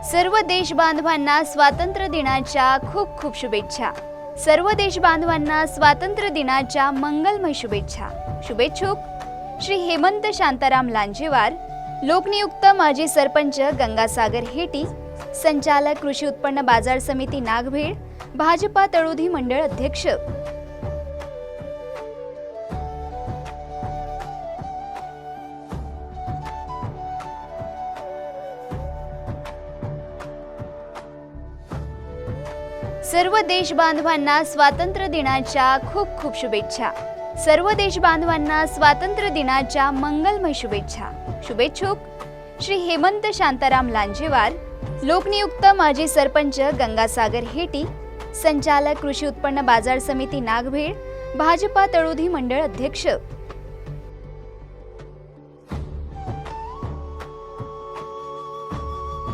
सर्व देश बांधवांना स्वातंत्र्य दिनाच्या खूप खूप शुभेच्छा। सर्व देश बांधवांना स्वातंत्र्य दिनाच्या मंगलमय शुभेच्छा। शुभेच्छुक श्री हेमंत शांताराम लांजेवार, लोकनियुक्त माजी सरपंच गंगासागर हेटी, संचालक कृषी उत्पन्न बाजार समिती नागभीड, भाजपा तळोधी मंडळ अध्यक्ष। सर्व देश बांधवांना स्वातंत्र्य दिनाच्या खूप खूप शुभेच्छा। सर्व देश बांधवांना स्वातंत्र्य दिनाच्या मंगलमय शुभेच्छा। शुभेच्छुक श्री हेमंत शांताराम लांजेवार, लोकनियुक्त माजी सरपंच गंगासागर हेटी, संचालक कृषी उत्पन्न बाजार समिती नागभीड, भाजपा तळोधी मंडळ अध्यक्ष।